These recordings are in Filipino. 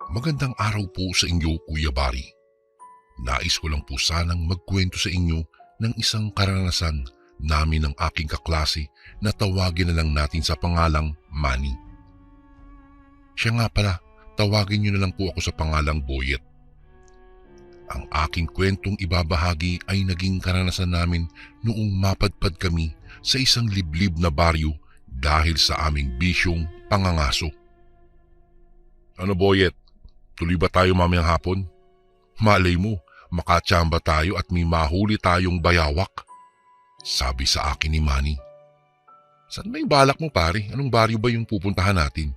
Magandang araw po sa inyo, Kuya Bari. Nais ko lang po sanang magkwento sa inyo ng isang karanasan namin ng aking kaklase na tawagin na lang natin sa pangalang Manny. Siya nga pala, tawagin niyo na lang po ako sa pangalang Boyet. Ang aking kwentong ibabahagi ay naging karanasan namin noong mapadpad kami sa isang liblib na baryo dahil sa aming bisyong pangangaso. Ano Boyet? Tuloy ba tayo mamayang hapon? Malay mo, makatsamba tayo at may mahuli tayong bayawak. Sabi sa akin ni Manny. Saan may balak mo pare? Anong baryo ba yung pupuntahan natin?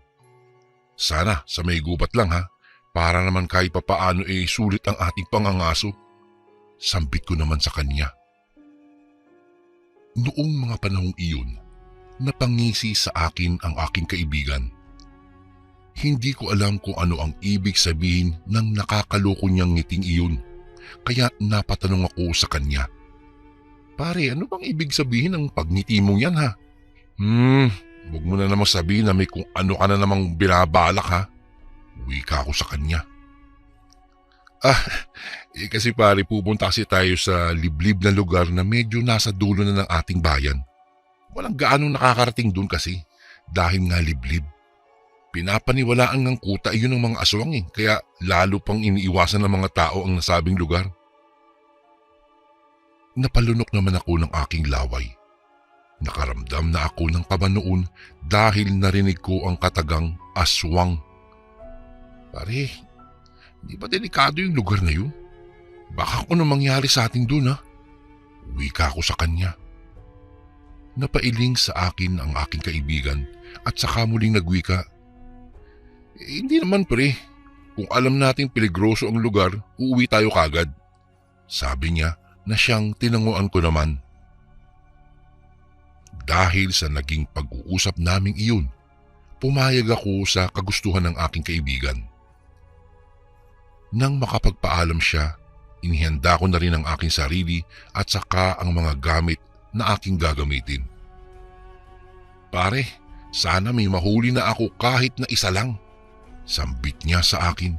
Sana sa may gubat lang ha, para naman kahit papaano sulit ang ating pangangaso. Sambit ko naman sa kanya. Noong mga panahong iyon, napangisi sa akin ang aking kaibigan. Hindi ko alam kung ano ang ibig sabihin ng nakakaloko niyang ngiting iyon, kaya napatanong ako sa kanya. Pare, ano bang ibig sabihin ng pagngiti mong yan ha? Huwag mo na namang sabihin na may kung ano ka na namang binabalak ha. Wika ako sa kanya. Kasi pare pupunta kasi tayo sa liblib na lugar na medyo nasa dulo na ng ating bayan. Walang gaanong nakakarating dun kasi, dahil nga liblib. Pinapaniwalaan ng kuta iyon ng mga aswang kaya lalo pang iniiwasan ng mga tao ang nasabing lugar. Napalunok naman ako ng aking laway. Nakaramdam na ako ng kaba noon dahil narinig ko ang katagang aswang. Pare, di ba delikado yung lugar na yun? Baka kung ano mangyari sa atin dun ha? Wika ko sa kanya. Napailing sa akin ang aking kaibigan at saka muling nagwika. Hindi naman pre, kung alam nating peligroso ang lugar, uuwi tayo kagad. Sabi niya na siyang tinanguan ko naman. Dahil sa naging pag-uusap naming iyon, pumayag ako sa kagustuhan ng aking kaibigan. Nang makapagpaalam siya, inihanda ko na rin ang aking sarili at saka ang mga gamit na aking gagamitin. Pare, sana may mahuli na ako kahit na isa lang. Sambit niya sa akin.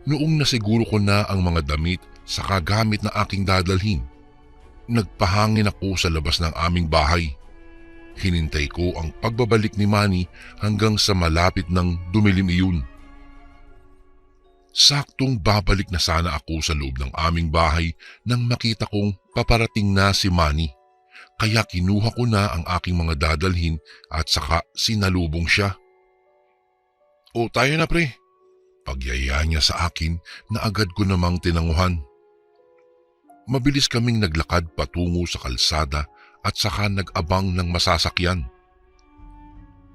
Noong nasiguro ko na ang mga damit sa kagamit na aking dadalhin, nagpahangin ako sa labas ng aming bahay. Hinintay ko ang pagbabalik ni Manny hanggang sa malapit ng dumilim iyon. Saktong babalik na sana ako sa loob ng aming bahay nang makita kong paparating na si Manny. Kaya kinuha ko na ang aking mga dadalhin at saka sinalubong siya. O tayo na pre. Pagyaya niya sa akin na agad ko namang tinanguhan. Mabilis kaming naglakad patungo sa kalsada at saka nag-abang ng masasakyan.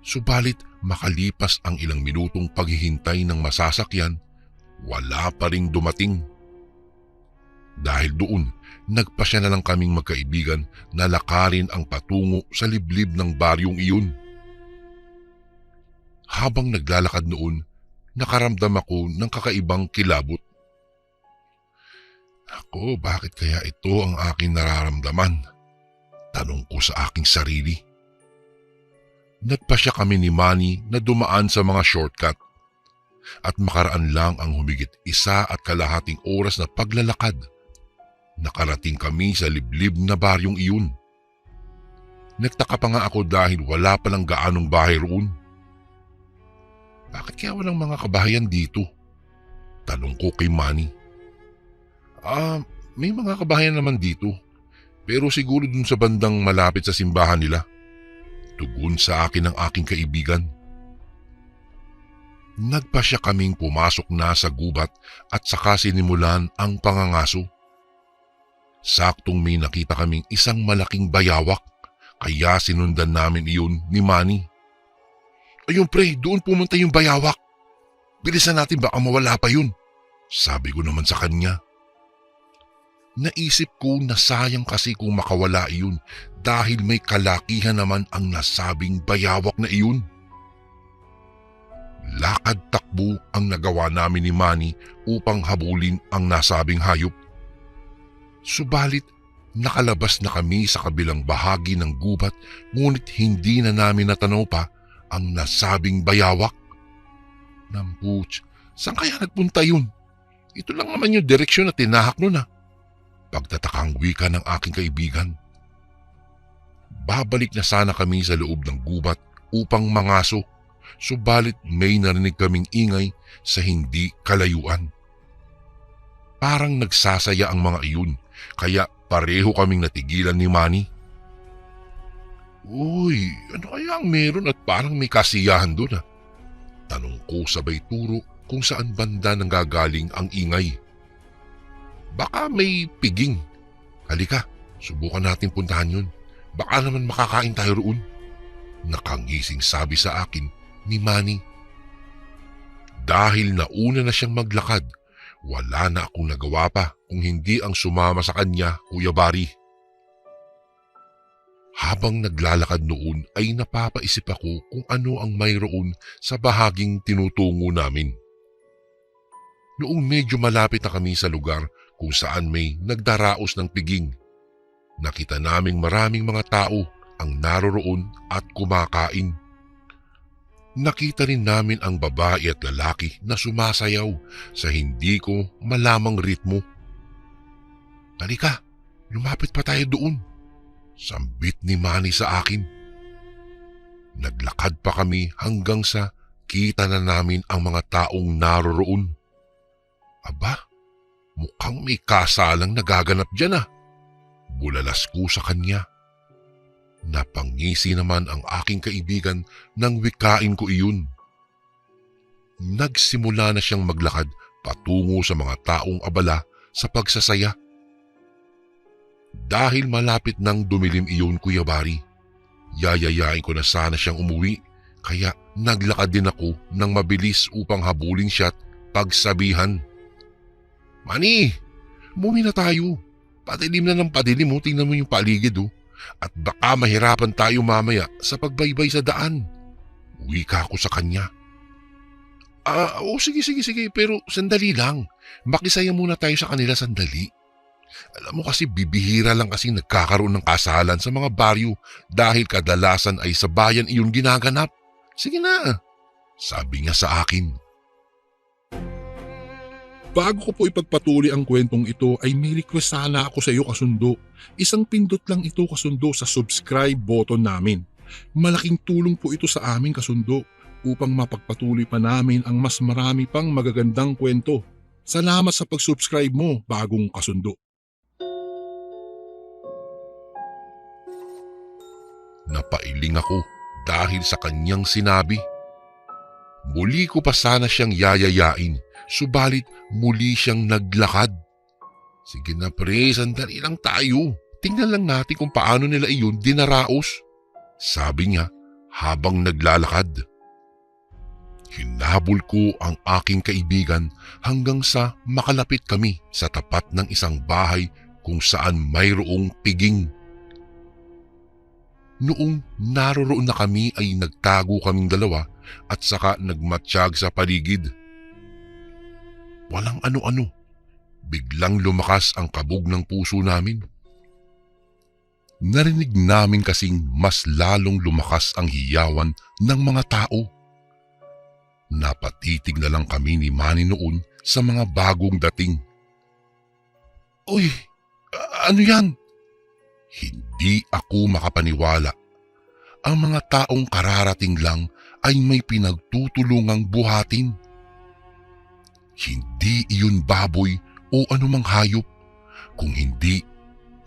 Subalit makalipas ang ilang minutong paghihintay ng masasakyan, wala pa ring dumating. Dahil doon, nagpasya na lang kaming magkaibigan na lakarin ang patungo sa liblib ng baryong iyon. Habang naglalakad noon, nakaramdam ako ng kakaibang kilabot. Ako, bakit kaya ito ang aking nararamdaman? Tanong ko sa aking sarili. Nagpasya kami ni Manny na dumaan sa mga shortcut at makaraan lang ang humigit 1.5 oras na paglalakad. Nakarating kami sa liblib na baryong iyon. Nagtaka pa nga ako dahil wala palang gaanong bahay roon. Bakit kaya walang mga kabahayan dito? Tanong ko kay Manny. May mga kabahayan naman dito. Pero siguro dun sa bandang malapit sa simbahan nila. Tugon sa akin ng aking kaibigan. Nagpasya kaming pumasok na sa gubat at saka sinimulan ang pangangaso. Saktong may nakita kaming isang malaking bayawak, kaya sinundan namin iyon ni Manny. Ayun pre, doon pumunta yung bayawak. Bilisan natin baka mawala pa yun. Sabi ko naman sa kanya. Naisip ko na sayang kasi kung makawala iyon dahil may kalakihan naman ang nasabing bayawak na iyon. Lakad takbo ang nagawa namin ni Manny upang habulin ang nasabing hayop. Subalit nakalabas na kami sa kabilang bahagi ng gubat ngunit hindi na namin natanaw pa ang nasabing bayawak. Nampuch, saan kaya nagpunta yun? Ito lang naman yung direksyon na tinahak nun ah. Pagtatakang wika ng aking kaibigan. Babalik na sana kami sa loob ng gubat upang mangaso, subalit may narinig kaming ingay sa hindi kalayuan. Parang nagsasaya ang mga iyon, kaya pareho kaming natigilan ni Manny. Uy, ano kaya ang meron at parang may kasiyahan doon ah? Tanong ko sabay turo kung saan banda nanggagaling ang ingay. Baka may piging. Halika, subukan natin puntahan yun. Baka naman makakain tayo roon. Nakangising sabi sa akin ni Manny. Dahil nauna na siyang maglakad, wala na akong nagawa pa kung hindi ang sumama sa kanya, Kuya Bari. Habang naglalakad noon ay napapaisip ako kung ano ang mayroon sa bahaging tinutungo namin. Noong medyo malapit na kami sa lugar kung saan may nagdaraos ng piging, nakita naming maraming mga tao ang naroroon at kumakain. Nakita rin namin ang babae at lalaki na sumasayaw sa hindi ko malamang ritmo. Halika, lumapit pa tayo doon. Sambit ni Manny sa akin. Naglakad pa kami hanggang sa kita na namin ang mga taong naroroon. Aba, mukhang may kasalang nagaganap dyan ah. Bulalas ko sa kanya. Napangisi naman ang aking kaibigan nang wikain ko iyon. Nagsimula na siyang maglakad patungo sa mga taong abala sa pagsasaya. Dahil malapit nang dumilim iyon, Kuya Bari, yayayain ko na sana siyang umuwi, kaya naglakad din ako ng mabilis upang habulin siya at pagsabihan. Manny, umuwi na tayo. Patilim na ng patilim mo, tingnan mo yung paligid oh. At baka mahirapan tayo mamaya sa pagbaybay sa daan. Wika ko sa kanya. Sige, pero sandali lang. Makisaya muna tayo sa kanila sandali. Alam mo kasi bibihira lang kasi nagkakaroon ng kasalan sa mga baryo dahil kadalasan ay sa bayan iyon ginaganap. Sige na, sabi niya sa akin. Bago ko po ipagpatuloy ang kwentong ito ay may request sana ako sa iyo kasundo. Isang pindot lang ito kasundo sa subscribe button namin. Malaking tulong po ito sa amin kasundo upang mapagpatuloy pa namin ang mas marami pang magagandang kwento. Salamat sa pag-subscribe mo, bagong kasundo. Napailing ako dahil sa kanyang sinabi. Muli ko pa sana siyang yayayain, subalit muli siyang naglakad. Sige na pre, sandali lang tayo. Tingnan lang natin kung paano nila iyon dinaraos, sabi niya habang naglalakad. Hinabol ko ang aking kaibigan hanggang sa makalapit kami sa tapat ng isang bahay kung saan mayroong piging. Noong naroroon na kami ay nagtago kaming dalawa at saka nagmatsyag sa paligid. Walang ano-ano. Biglang lumakas ang kabog ng puso namin. Narinig namin kasing mas lalong lumakas ang hiyawan ng mga tao. Napatitig na lang kami ni Manny noon sa mga bagong dating. Uy, ano yan? Hindi ako makapaniwala. Ang mga taong kararating lang ay may pinagtutulungang buhatin. Hindi iyon baboy o anumang hayop, kung hindi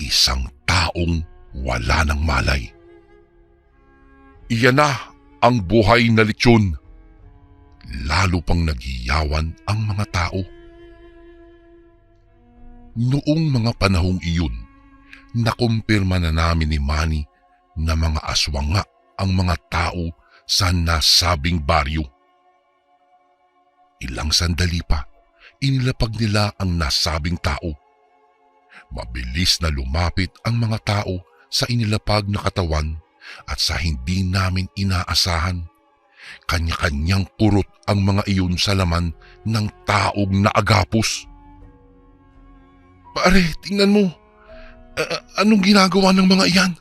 isang taong wala ng malay. Iyan na ang buhay na lechon. Lalo pang naghiyawan ang mga tao. Noong mga panahong iyon, nakumpirma na namin ni Manny na mga aswang nga ang mga tao sa nasabing baryo. Ilang sandali pa, inilapag nila ang nasabing tao. Mabilis na lumapit ang mga tao sa inilapag na katawan at sa hindi namin inaasahan, kanya-kanyang kurot ang mga iyon sa laman ng taong naagapos. Pare, tingnan mo. Anong ginagawa ng mga iyan?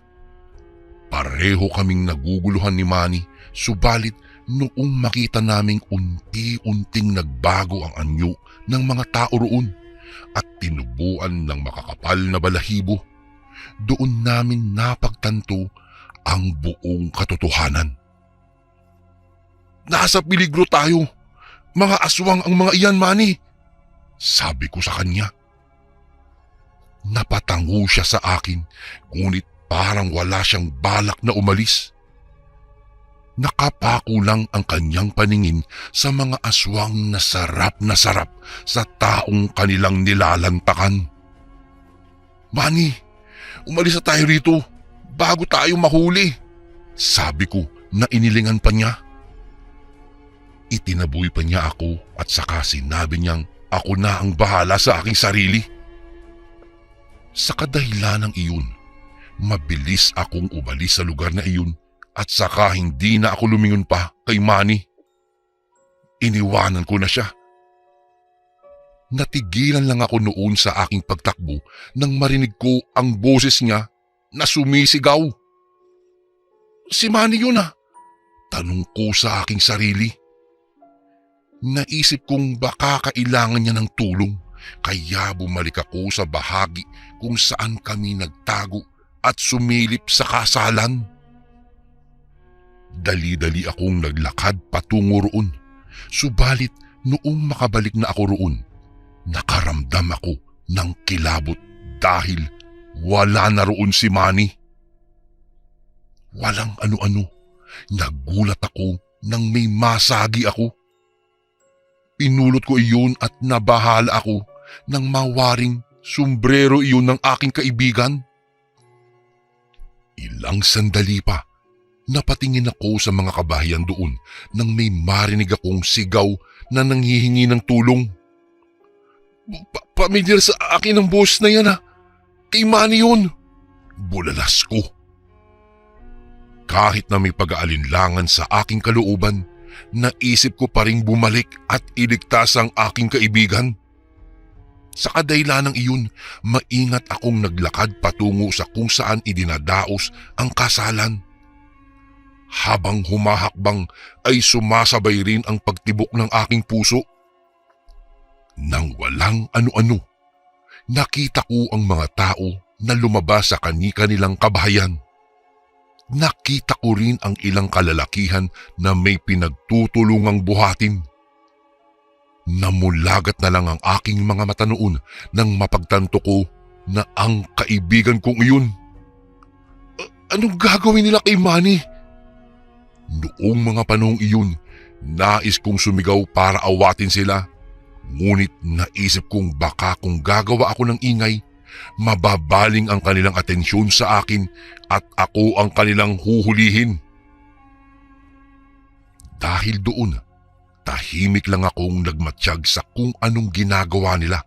Pareho kaming naguguluhan ni Manny, subalit noong makita naming unti-unting nagbago ang anyo ng mga tao roon at tinubuan ng makakapal na balahibo. Doon namin napagtanto ang buong katotohanan. Nasa peligro tayo. Mga aswang ang mga iyan, Manny. Sabi ko sa kanya. Napatango siya sa akin, ngunit parang wala siyang balak na umalis. Nakapako lang ang kanyang paningin sa mga aswang na sarap sa taong kanilang nilalantakan. Manny, umalis na tayo rito bago tayo mahuli. Sabi ko na inilingan pa niya. Itinaboy pa niya ako at saka sinabi niyang ako na ang bahala sa aking sarili. Sa kadahilanang iyon, mabilis akong umalis sa lugar na iyon at saka hindi na ako lumingon pa kay Manny. Iniwanan ko na siya. Natigilan lang ako noon sa aking pagtakbo nang marinig ko ang boses niya na sumisigaw. Si Manny yun ah, tanong ko sa aking sarili. Naisip kong baka kailangan niya ng tulong, kaya bumalik ako sa bahagi kung saan kami nagtago at sumilip sa kasalan. Dali-dali akong naglakad patungo roon, subalit noong makabalik na ako roon, nakaramdam ako ng kilabot dahil wala na roon si Manny. Walang ano-ano, nagulat ako nang may masagi ako. Pinulot ko iyon at nabahala ako nang mawaring sombrero iyon ng aking kaibigan. Ilang sandali pa, napatingin ako sa mga kabahayan doon nang may marinig akong sigaw na nanghihingi ng tulong. Pamilyar sa akin ang boss na yan ah. Kay Manny yun. Bulalas ko. Kahit na may pag-aalinlangan sa aking kalooban, naisip ko pa ring bumalik at iligtas ang aking kaibigan. Sa kadahilanang iyon, maingat akong naglakad patungo sa kung saan idinadaos ang kasalan. Habang humahakbang ay sumasabay rin ang pagtibok ng aking puso. Nang walang ano-ano, nakita ko ang mga tao na lumabas sa kani-kanilang kabahayan. Nakita ko rin ang ilang kalalakihan na may pinagtutulungang buhatin. Namulagat na lang ang aking mga mata noon nang mapagtanto ko na ang kaibigan kong iyon. Anong gagawin nila kay Manny? Noong mga panahong iyon, nais kong sumigaw para awatin sila. Ngunit naisip kong baka kung gagawa ako ng ingay, mababaling ang kanilang atensyon sa akin at ako ang kanilang huhulihin. Dahil doon, tahimik lang akong nagmatsyag sa kung anong ginagawa nila.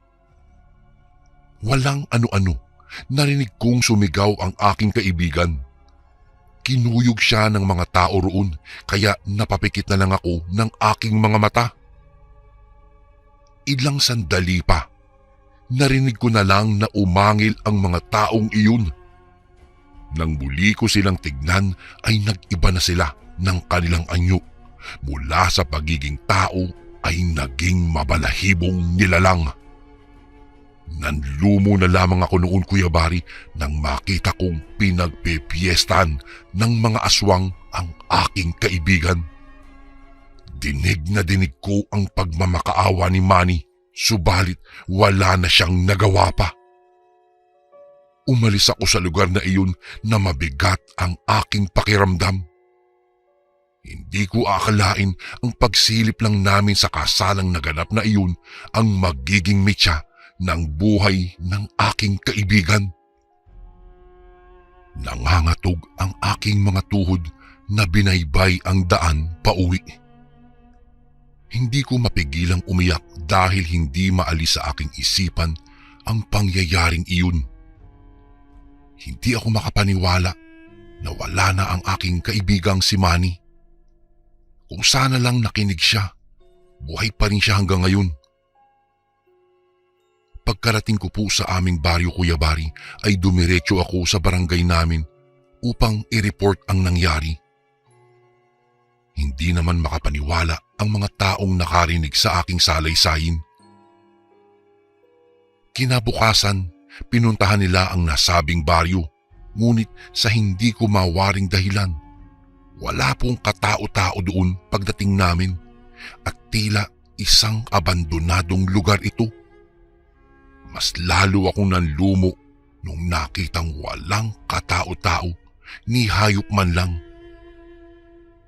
Walang ano-ano, narinig kong sumigaw ang aking kaibigan. Kinuyog siya ng mga tao roon, kaya napapikit na lang ako ng aking mga mata. Ilang sandali pa, narinig ko na lang na umangil ang mga taong iyon. Nang muli ko silang tignan ay nag-iba na sila ng kanilang anyo. Mula sa pagiging tao ay naging mabalahibong nilalang. Nanlumo na lamang ako noon, Kuya Bari, nang makita kong pinagpepiestan ng mga aswang ang aking kaibigan. Dinig na dinig ko ang pagmamakaawa ni Manny, subalit wala na siyang nagawa pa. Umalis ako sa lugar na iyon na mabigat ang aking pakiramdam. Hindi ko akalain ang pagsilip lang namin sa kasalang naganap na iyon ang magiging mitya ng buhay ng aking kaibigan. Nangangatog ang aking mga tuhod na binaybay ang daan pauwi. Hindi ko mapigilang umiyak dahil hindi maalis sa aking isipan ang pangyayaring iyon. Hindi ako makapaniwala na wala na ang aking kaibigang si Manny. Kung sana lang nakinig siya, buhay pa rin siya hanggang ngayon. Pagkarating ko po sa aming baryo, Kuya Bari, ay dumiretso ako sa barangay namin upang i-report ang nangyari. Hindi Hindi naman makapaniwala ang mga taong nakarinig sa aking salaysay. Kinabukasan, pinuntahan nila ang nasabing baryo, ngunit sa hindi ko mawaring dahilan. Wala pong katao-tao doon pagdating namin at tila isang abandonadong lugar ito. Mas lalo akong nanlumo nung nakitang walang katao-tao ni hayop man lang.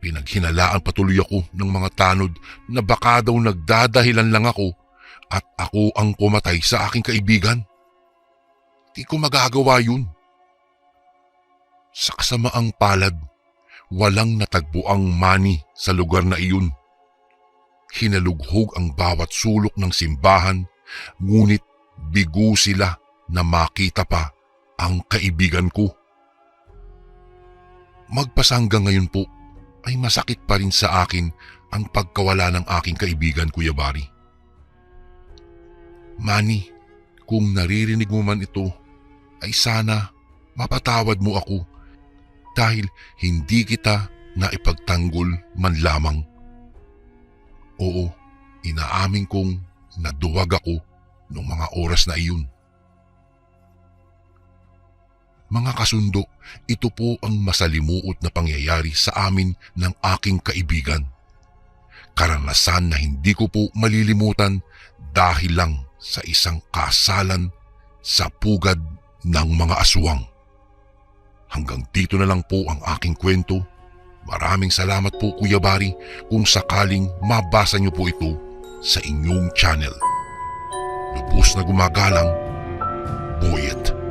Pinaghinalaan patuloy ako ng mga tanod na baka daw nagdadahilan lang ako at ako ang pumatay sa aking kaibigan. Di ko magagawa yun. Sa kasamaang palad, walang natagpuang mani sa lugar na iyon. Hinalughog ang bawat sulok ng simbahan, ngunit bigo sila na makita pa ang kaibigan ko. Magpasa hanggang ngayon po ay masakit pa rin sa akin ang pagkawala ng aking kaibigan, Kuya Barry. Manny, kung naririnig mo man ito, ay sana mapatawad mo ako dahil hindi kita naipagtanggol man lamang. Oo, inaamin kong naduwag ako noong mga oras na iyon. Mga kasundo, ito po ang masalimuot na pangyayari sa amin ng aking kaibigan. Karanasan na hindi ko po malilimutan dahil lang sa isang kasalan sa pugad ng mga aswang. Hanggang dito na lang po ang aking kwento. Maraming salamat po, Kuya Barry, kung sakaling mabasa niyo po ito sa inyong channel. Lubos na gumagalang, Boyet.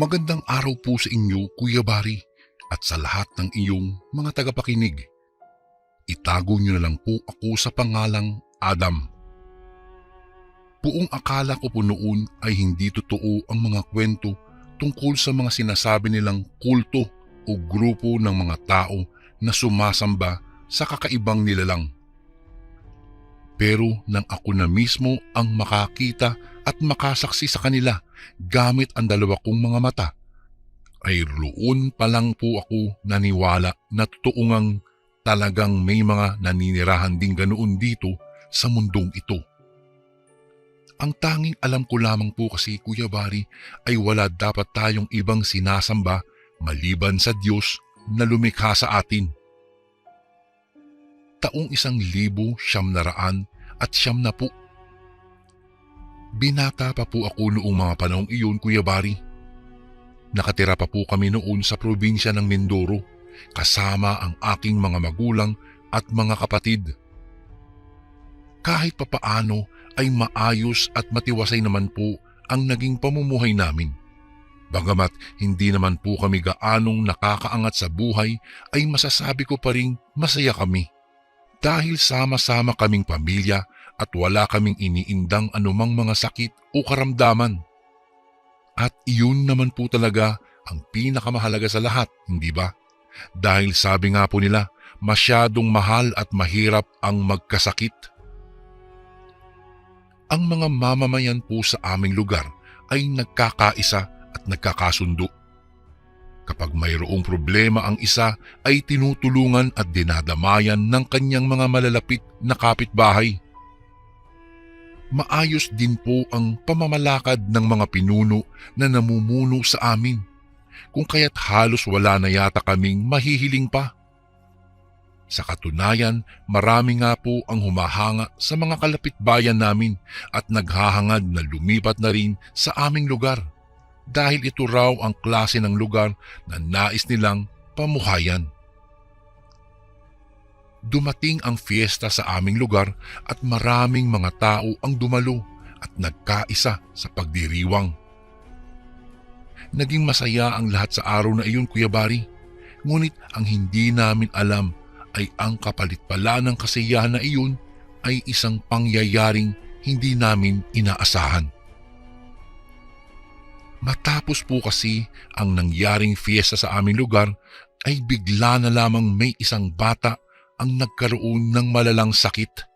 Magandang araw po sa inyo, Kuya Barry, at sa lahat ng iyong mga tagapakinig. Itago niyo na lang po ako sa pangalang Adam. Buong akala ko po noon ay hindi totoo ang mga kwento tungkol sa mga sinasabi nilang kulto o grupo ng mga tao na sumasamba sa kakaibang nilalang. Pero nang ako na mismo ang makakita at makasaksi sa kanila gamit ang dalawa kong mga mata, ay roon pa lang po ako naniwala na totoo ngang talagang may mga naninirahan ding ganoon dito sa mundong ito. Ang tanging alam ko lamang po kasi, Kuya Barry, ay wala dapat tayong ibang sinasamba maliban sa Diyos na lumikha sa atin. Taong 1900 at 90. Binata pa po ako noong mga panahong iyon, Kuya Barry. Nakatira pa po kami noon sa probinsya ng Mindoro kasama ang aking mga magulang at mga kapatid. Kahit papaano ay maayos at matiwasay naman po ang naging pamumuhay namin. Bagamat hindi naman po kami gaanong nakakaangat sa buhay, ay masasabi ko pa ring masaya kami. Dahil sama-sama kaming pamilya at wala kaming iniindang anumang mga sakit o karamdaman. At iyon naman po talaga ang pinakamahalaga sa lahat, hindi ba? Dahil sabi nga po nila, masyadong mahal at mahirap ang magkasakit. Ang mga mamamayan po sa aming lugar ay nagkakaisa at nagkakasundo. Kapag mayroong problema ang isa ay tinutulungan at dinadamayan ng kanyang mga malalapit na kapitbahay. Maayos din po ang pamamalakad ng mga pinuno na namumuno sa amin, kung kaya't halos wala na yata kaming mahihiling pa. Sa katunayan, marami nga po ang humahanga sa mga kalapitbayan namin at naghahangad na lumipat na rin sa aming lugar dahil ito raw ang klase ng lugar na nais nilang pamuhayan. Dumating ang fiesta sa aming lugar at maraming mga tao ang dumalo at nagkaisa sa pagdiriwang. Naging masaya ang lahat sa araw na iyon, Kuya Barry, ngunit ang hindi namin alam ay ang kapalit pala ng kasiyahan na iyon ay isang pangyayaring hindi namin inaasahan. Matapos po kasi ang nangyaring fiesta sa aming lugar ay bigla na lamang may isang bata ang nagkaroon ng malalang sakit.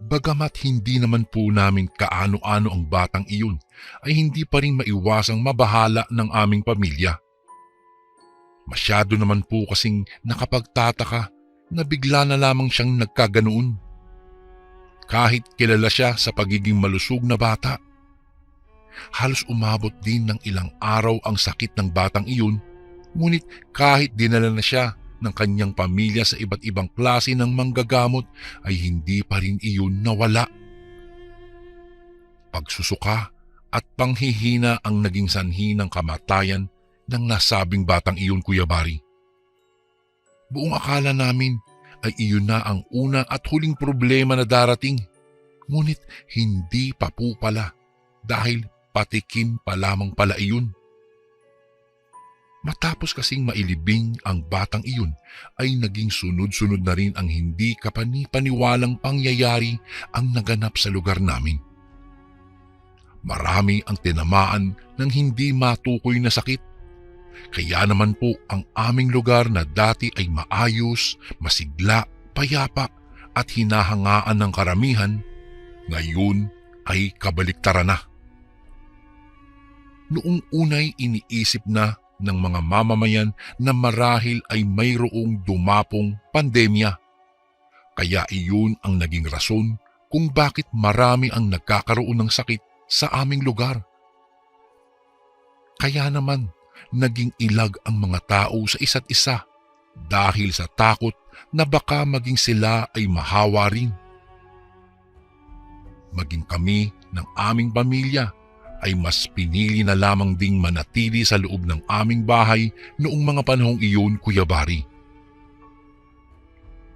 Bagamat hindi naman po namin kaano-ano ang batang iyon, ay hindi pa rin maiwasang mabahala ng aming pamilya. Masyado naman po kasing nakapagtataka na bigla na lamang siyang nagkaganoon. Kahit kilala siya sa pagiging malusog na bata. Halos umabot din ng ilang araw ang sakit ng batang iyon, ngunit kahit dinala na siya ng kanyang pamilya sa iba't ibang klase ng manggagamot ay hindi pa rin iyon nawala. Pagsusuka at panghihina ang naging sanhi ng kamatayan ng nasabing batang iyon, Kuya Bari. Buong akala namin ay iyon na ang una at huling problema na darating, ngunit hindi pa po pala dahil patikim pa lamang pala iyon. Matapos kasing mailibing ang batang iyon ay naging sunod-sunod na rin ang hindi kapani-paniwalang pangyayari ang naganap sa lugar namin. Marami ang tinamaan ng hindi matukoy na sakit. Kaya naman po ang aming lugar na dati ay maayos, masigla, payapa at hinahangaan ng karamihan, ngayon ay kabaliktaran na. Noong unay iniisip na ng mga mamamayan na marahil ay mayroong dumapong pandemya. Kaya iyon ang naging rason kung bakit marami ang nagkakaroon ng sakit sa aming lugar. Kaya naman naging ilag ang mga tao sa isa't isa dahil sa takot na baka maging sila ay mahawa rin. Maging kami ng aming pamilya ay mas pinili na lamang ding manatili sa loob ng aming bahay noong mga panahong iyon, Kuya Bari.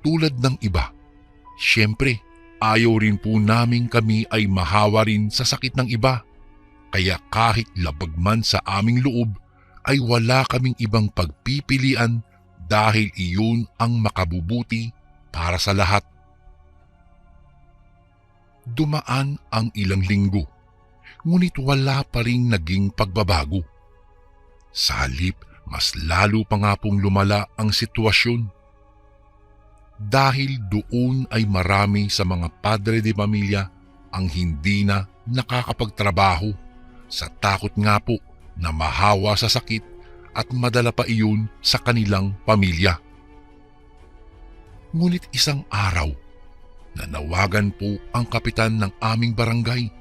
Tulad ng iba, syempre ayaw rin po namin kami ay mahawa rin sa sakit ng iba. Kaya kahit labag man sa aming loob ay wala kaming ibang pagpipilian dahil iyon ang makabubuti para sa lahat. Dumaan ang ilang linggo, ngunit wala pa ring naging pagbabago. Sa halip, mas lalo pa nga pong lumala ang sitwasyon. Dahil doon ay marami sa mga padre de pamilya ang hindi na nakakapagtrabaho sa takot nga po na mahawa sa sakit at madala pa iyon sa kanilang pamilya. Ngunit isang araw, nanawagan po ang kapitan ng aming barangay.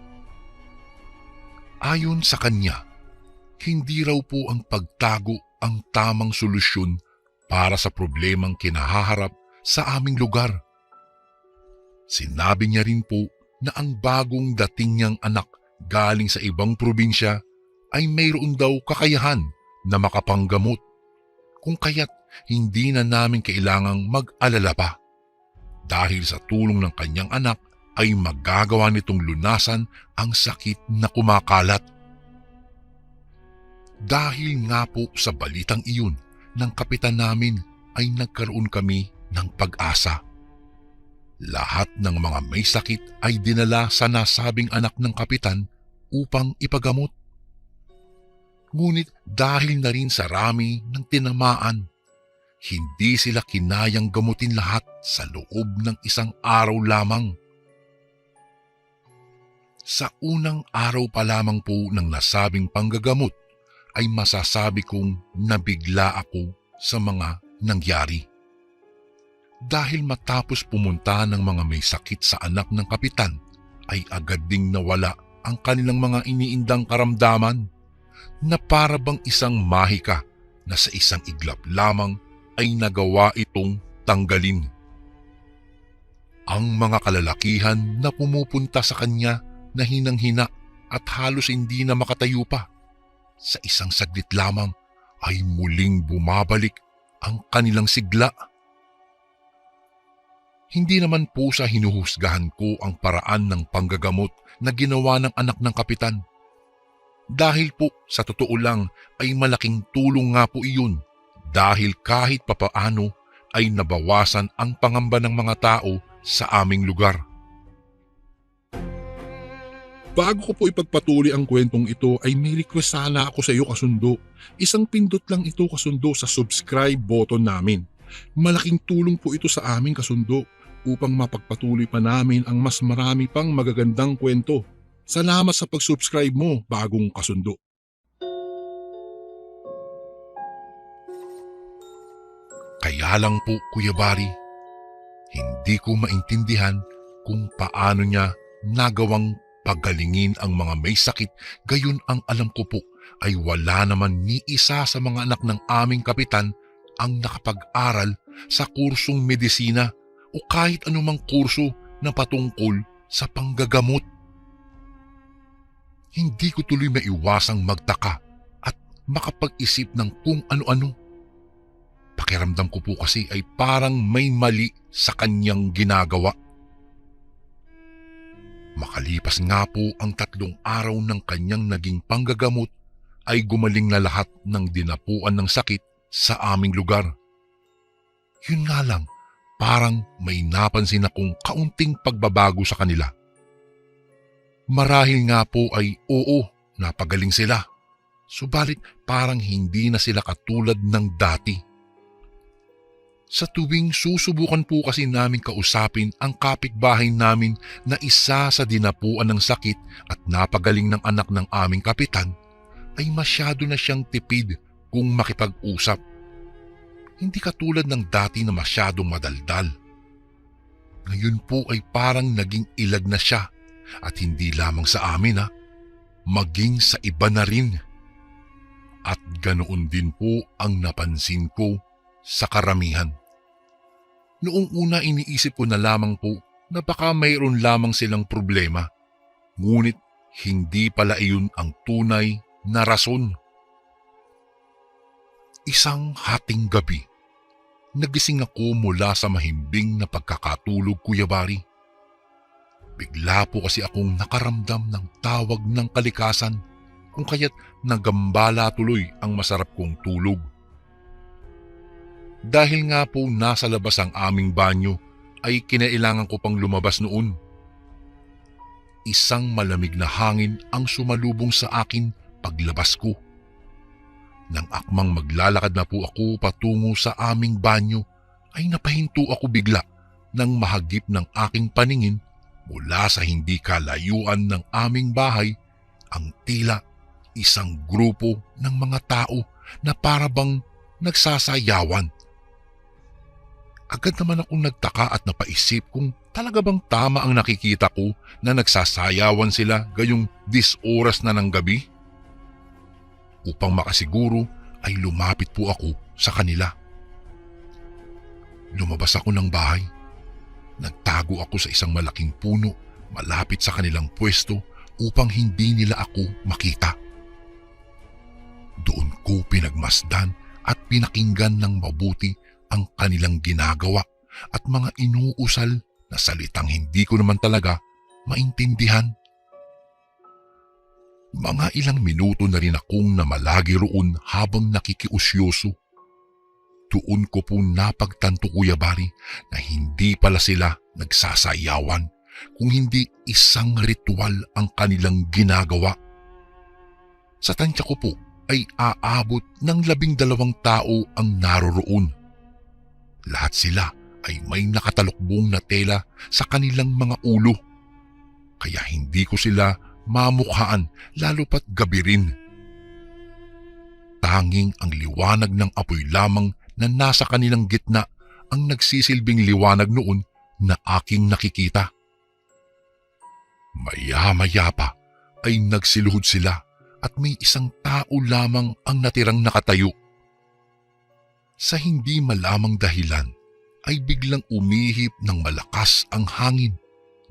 Ayon sa kanya, hindi raw po ang pagtago ang tamang solusyon para sa problemang kinahaharap sa aming lugar. Sinabi niya rin po na ang bagong dating niyang anak galing sa ibang probinsya ay mayroon daw kakayahan na makapanggamot, kung kaya't hindi na namin kailangang mag-alala pa. Dahil sa tulong ng kanyang anak ay magagawa nitong lunasan ang sakit na kumakalat. Dahil nga po sa balitang iyon ng kapitan namin ay nagkaroon kami ng pag-asa. Lahat ng mga may sakit ay dinala sa nasabing anak ng kapitan upang ipagamot. Ngunit dahil na rin sa rami ng tinamaan, hindi sila kinayang gamutin lahat sa loob ng isang araw lamang. Sa unang araw pa lamang po ng nasabing panggagamot ay masasabi kong nabigla ako sa mga nangyari. Dahil matapos pumunta ng mga may sakit sa anak ng kapitan ay agad ding nawala ang kanilang mga iniindang karamdaman na para bang isang mahika na sa isang iglap lamang ay nagawa itong tanggalin. Ang mga kalalakihan na pumupunta sa kanya na hinang-hina at halos hindi na makatayo pa, sa isang saglit lamang ay muling bumabalik ang kanilang sigla. Hindi naman po sa hinuhusgahan ko ang paraan ng panggagamot na ginawa ng anak ng kapitan. Dahil po sa totoo lang ay malaking tulong nga po iyon dahil kahit papaano ay nabawasan ang pangamba ng mga tao sa aming lugar. Bago ko po ipagpatuloy ang kwentong ito ay may request sana ako sa iyo kasundo. Isang pindot lang ito kasundo sa subscribe button namin. Malaking tulong po ito sa amin kasundo upang mapagpatuloy pa namin ang mas marami pang magagandang kwento. Salamat sa pag-subscribe mo, bagong kasundo. Kaya lang po, Kuya Bari, hindi ko maintindihan kung paano niya nagawang pagalingin ang mga may sakit. Gayon ang alam ko po ay wala naman ni isa sa mga anak ng aming kapitan ang nakapag-aral sa kursong medisina o kahit anumang kurso na patungkol sa panggagamot. Hindi ko tuloy maiwasang magtaka at makapag-isip ng kung ano-ano. Pakiramdam ko po kasi ay parang may mali sa kanyang ginagawa. Makalipas nga po ang 3 araw ng kanyang naging panggagamot ay gumaling na lahat ng dinapuan ng sakit sa aming lugar. Yun nga lang, parang may napansin akong kaunting pagbabago sa kanila. Marahil nga po ay oo, napagaling sila. Subalit parang hindi na sila katulad ng dati. Sa tuwing susubukan po kasi namin kausapin ang kapitbahay namin na isa sa dinapuan ng sakit at napagaling ng anak ng aming kapitan, ay masyado na siyang tipid kung makipag-usap. Hindi katulad ng dati na masyadong madaldal. Ngayon po ay parang naging ilag na siya at hindi lamang sa amin maging sa iba na rin. At ganoon din po ang napansin ko sa karamihan. Noong una iniisip ko na lamang po na baka mayroon lamang silang problema. Ngunit hindi pala iyon ang tunay na rason. Isang hating gabi, nagising ako mula sa mahimbing na pagkakatulog, Kuya Bari. Bigla po kasi akong nakaramdam ng tawag ng kalikasan kung kaya't nagambala tuloy ang masarap kong tulog. Dahil nga po nasa labas ang aming banyo ay kinailangan ko pang lumabas noon. Isang malamig na hangin ang sumalubong sa akin paglabas ko. Nang akmang maglalakad na po ako patungo sa aming banyo ay napahinto ako bigla nang mahagip ng aking paningin mula sa hindi kalayuan ng aming bahay ang tila isang grupo ng mga tao na parabang nagsasayawan. Agad naman akong nagtaka at napaisip kung talaga bang tama ang nakikita ko na nagsasayawan sila gayong 10 oras na ng gabi. Upang makasiguro ay lumapit po ako sa kanila. Lumabas ako ng bahay. Nagtago ako sa isang malaking puno malapit sa kanilang pwesto upang hindi nila ako makita. Doon ko pinagmasdan at pinakinggan ng mabuti ang kanilang ginagawa at mga inuusal na salitang hindi ko naman talaga maintindihan. Mga ilang minuto na rin akong namalagi roon habang nakikiusyoso. Doon ko po napagtanto, Kuya Bari, na hindi pala sila nagsasayawan kung hindi isang ritual ang kanilang ginagawa. Sa tansya ko po ay aabot ng 12 tao ang naroroon. Lahat sila ay may nakatalukbong na tela sa kanilang mga ulo. Kaya hindi ko sila mamukhaan lalo pat gabi rin. Tanging ang liwanag ng apoy lamang na nasa kanilang gitna ang nagsisilbing liwanag noon na aking nakikita. Maya-maya pa ay nagsiluhod sila at may isang tao lamang ang natirang nakatayo. Sa hindi malamang dahilan ay biglang umihip ng malakas ang hangin,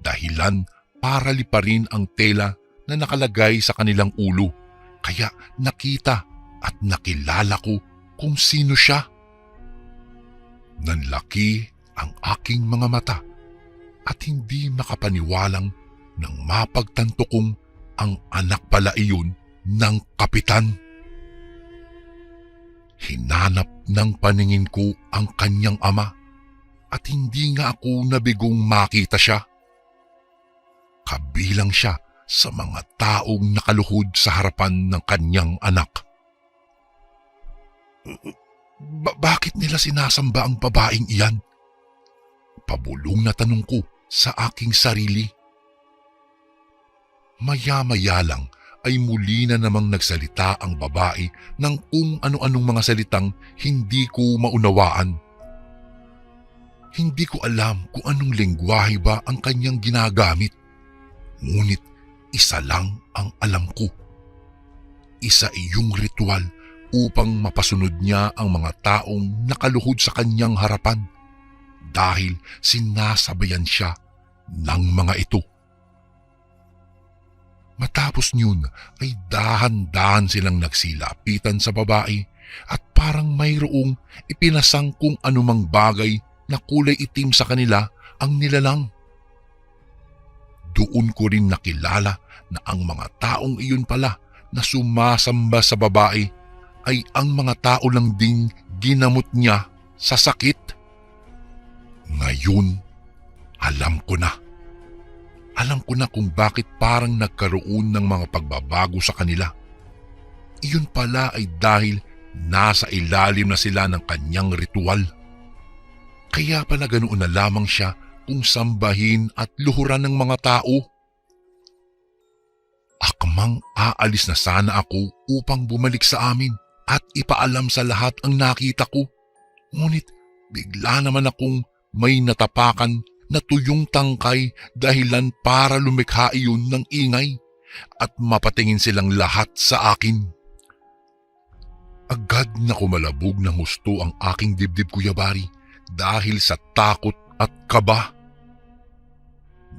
dahilan para liparin ang tela na nakalagay sa kanilang ulo, kaya nakita at nakilala ko kung sino siya. Nanlaki ang aking mga mata at hindi makapaniwalang nang mapagtanto kong ang anak pala iyon ng kapitan. Hinanap ng paningin ko ang kanyang ama at hindi nga ako nabigong makita siya. Kabilang siya sa mga taong nakaluhod sa harapan ng kanyang anak. Bakit nila sinasamba ang babaeng iyan? pabulong na tanong ko sa aking sarili. Maya-maya lang ay muli na namang nagsalita ang babae ng kung ano-anong mga salitang hindi ko maunawaan. Hindi ko alam kung anong lengguwahe ba ang kanyang ginagamit. Ngunit isa lang ang alam ko. Isa iyong ritual upang mapasunod niya ang mga taong nakaluhod sa kanyang harapan dahil sinasabayan siya ng mga ito. Matapos niyon ay dahan-dahan silang nagsilapitan sa babae at parang mayroong ipinasang kung anumang bagay na kulay itim sa kanila ang nilalang. Doon ko rin nakilala na ang mga taong iyon pala na sumasamba sa babae ay ang mga tao lang ding ginamot niya sa sakit. Ngayon, alam ko na. Alam ko na kung bakit parang nagkaroon ng mga pagbabago sa kanila. Iyon pala ay dahil nasa ilalim na sila ng kanyang ritual. Kaya pala ganoon na lamang siya kung sambahin at luhuran ng mga tao. Akmang aalis na sana ako upang bumalik sa amin at ipaalam sa lahat ang nakita ko. Ngunit bigla naman akong may natapakan na tuyong tangkay dahilan para lumikha iyon ng ingay at mapatingin silang lahat sa akin. Agad na kumalabog ng husto ang aking dibdib, Kuya Bari, dahil sa takot at kaba.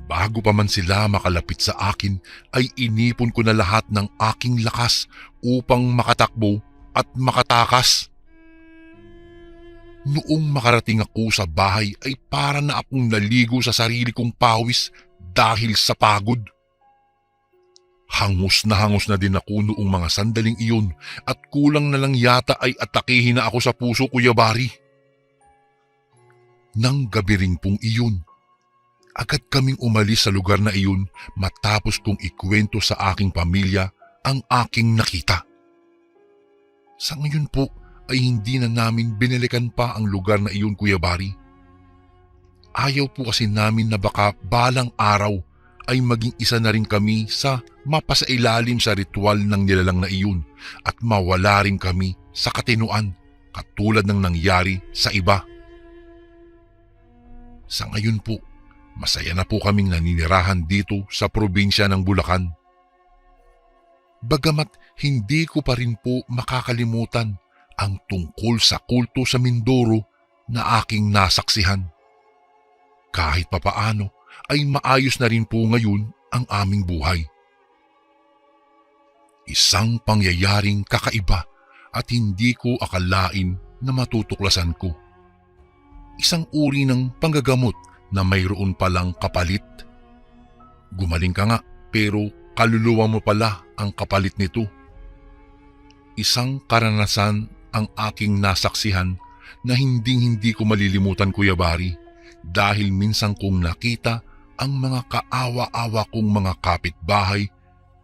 Bago pa man sila makalapit sa akin ay inipon ko na lahat ng aking lakas upang makatakbo at makatakas. Noong makarating ako sa bahay ay para na akong naligo sa sarili kong pawis dahil sa pagod. Hangos na din ako noong mga sandaling iyon at kulang na lang yata ay atakihin na ako sa puso, Kuya Bari. Nang gabi ring pong iyon, agad kaming umalis sa lugar na iyon matapos kong ikwento sa aking pamilya ang aking nakita. Sa ngayon po ay hindi na namin binalikan pa ang lugar na iyon, Kuya Bari. Ayaw po kasi namin na baka balang araw ay maging isa na rin kami sa mapasailalim sa ritual ng nilalang na iyon at mawala rin kami sa katinuan katulad ng nangyari sa iba. Sa ngayon po, masaya na po kaming naninirahan dito sa probinsya ng Bulacan. Bagamat hindi ko pa rin po makakalimutan ang tungkol sa kulto sa Mindoro na aking nasaksihan. Kahit papaano ay maayos na rin po ngayon ang aming buhay. Isang pangyayaring kakaiba at hindi ko akalain na matutuklasan ko. Isang uri ng panggagamot na mayroon palang kapalit. Gumaling ka nga pero kaluluwa mo pala ang kapalit nito. Isang karanasan ang aking nasaksihan na hindi ko malilimutan, Kuya Bari, dahil minsan kong nakita ang mga kaawa-awa kong mga kapitbahay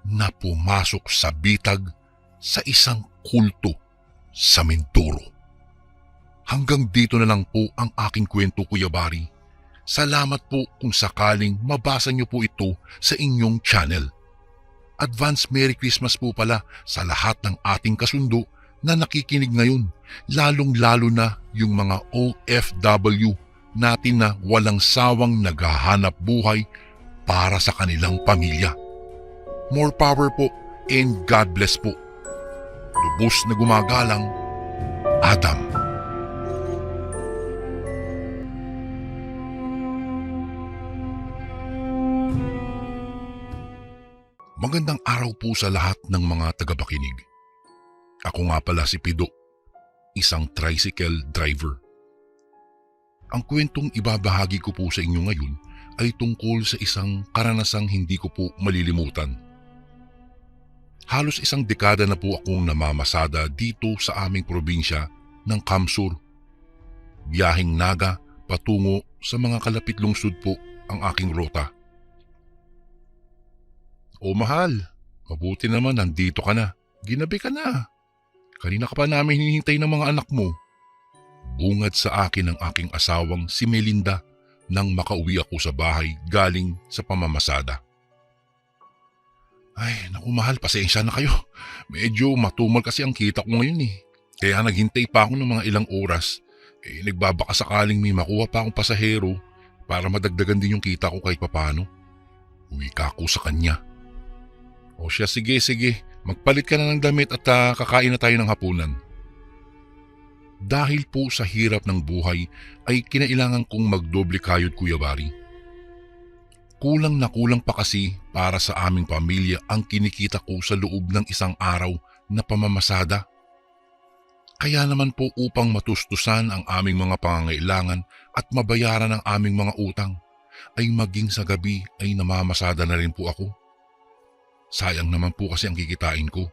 na pumasok sa bitag sa isang kulto sa Mindoro. Hanggang dito na lang po ang aking kwento, Kuya Bari. Salamat po kung sakaling mabasa niyo po ito sa inyong channel. Advance Merry Christmas po pala sa lahat ng ating kasundo na nakikinig ngayon, lalong-lalo na yung mga OFW natin na walang sawang naghahanap buhay para sa kanilang pamilya. More power po and God bless po. Lubos na gumagalang, Adam. Magandang araw po sa lahat ng mga tagapakinig. Ako nga pala si Pido, isang tricycle driver. Ang kwentong ibabahagi ko po sa inyo ngayon ay tungkol sa isang karanasang hindi ko po malilimutan. Halos isang dekada na po akong namamasada dito sa aming probinsya ng Kamsur. Biyaheng Naga patungo sa mga kalapit lungsod po ang aking rota. O mahal, mabuti naman nandito ka na. Ginabi ka na. Kanina ka pa namin hinihintay ng mga anak mo. Bungad sa akin ng aking asawang si Melinda nang makauwi ako sa bahay galing sa pamamasada. Ay, naku mahal, pasensya na kayo. Medyo matumal kasi ang kita ko ngayon eh. Kaya naghintay pa ako ng mga ilang oras. Nagbabaka sakaling may makuha pa akong pasahero para madagdagan din yung kita ko kahit papano. Uwi ka ako sa kanya. O siya, sige. Magpalit ka na ng damit at kakain na tayo ng hapunan. Dahil po sa hirap ng buhay ay kinailangan kong magdoble kayod, Kuya Bari. Kulang na kulang pa kasi para sa aming pamilya ang kinikita ko sa loob ng isang araw na pamamasada. Kaya naman po upang matustusan ang aming mga pangangailangan at mabayaran ang aming mga utang, ay maging sa gabi ay namamasada na rin po ako. Sayang naman po kasi ang kikitain ko.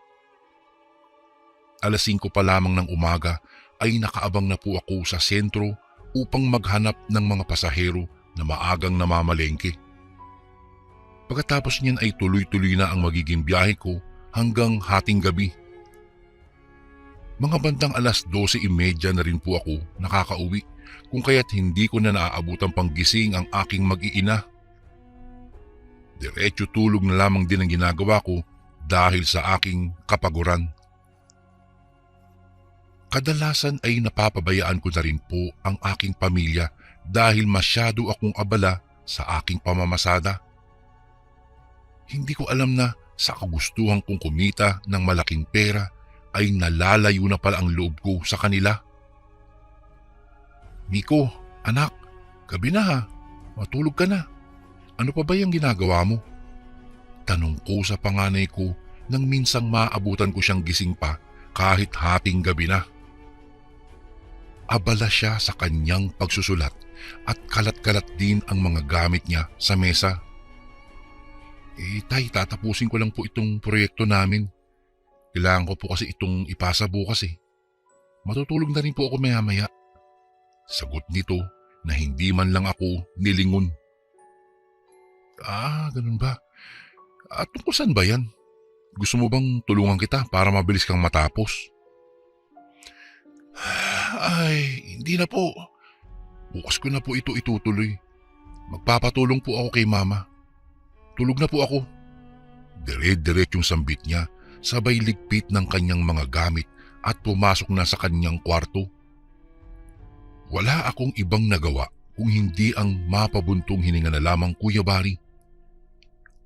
5:00 pa lamang ng umaga ay nakaabang na po ako sa sentro upang maghanap ng mga pasahero na maagang namamalengke. Pagkatapos niyan ay tuloy-tuloy na ang magiging biyahe ko hanggang hating gabi. Mga bandang 12:30 na rin po ako nakakauwi kung kaya't hindi ko na naaabutan pang gising ang aking mag-iina. Diretso tulog na lamang din ang ginagawa ko dahil sa aking kapaguran. Kadalasan ay napapabayaan ko na rin po ang aking pamilya dahil masyado akong abala sa aking pamamasada. Hindi ko alam na sa kagustuhan kong kumita ng malaking pera ay nalalayo na pala ang loob ko sa kanila. Miko, anak, gabi na ha. Matulog ka na. Ano pa ba yung ginagawa mo? Tanong ko sa panganay ko nang minsang maabutan ko siyang gising pa kahit hating gabi na. Abala siya sa kanyang pagsusulat at kalat-kalat din ang mga gamit niya sa mesa. Tay, tatapusin ko lang po itong proyekto namin. Kailangan ko po kasi itong ipasa bukas eh. Matutulog na rin po ako maya-maya. Sagot nito na hindi man lang ako nilingon. Ganun ba? At tungkol saan ba yan? Gusto mo bang tulungan kita para mabilis kang matapos? Ay, hindi na po. Bukas ko na po ito itutuloy. Magpapatulong po ako kay mama. Tulog na po ako. Dire-diretsong sambit niya, sabay ligpit ng kanyang mga gamit at pumasok na sa kanyang kwarto. Wala akong ibang nagawa kung hindi ang mapabuntong hininga na lamang, Kuya Bari.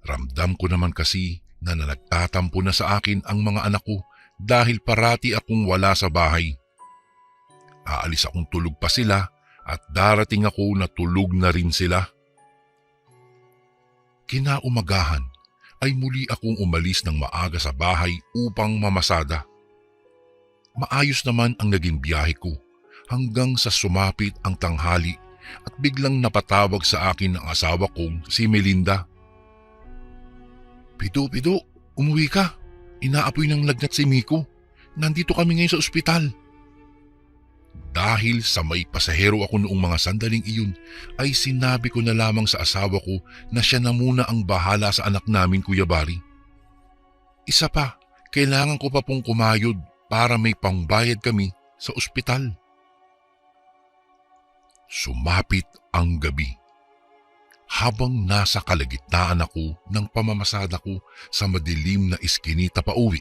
Ramdam ko naman kasi na nagtatampo na sa akin ang mga anak ko dahil parati akong wala sa bahay. Aalis akong tulog pa sila at darating ako na tulog na rin sila. Kinaumagahan ay muli akong umalis ng maaga sa bahay upang mamasada. Maayos naman ang naging biyahe ko hanggang sa sumapit ang tanghali at biglang napatawag sa akin ang asawa kong si Melinda. Pido, umuwi ka. Inaapoy ng lagnat si Miko. Nandito kami ngayon sa ospital. Dahil sa may pasahero ako noong mga sandaling iyon, ay sinabi ko na lamang sa asawa ko na siya na muna ang bahala sa anak namin, Kuya Bari. Isa pa, kailangan ko pa pong kumayod para may pangbayad kami sa ospital. Sumapit ang gabi. Habang nasa kalagitnaan ako ng pamamasada ko sa madilim na iskinita pa uwi,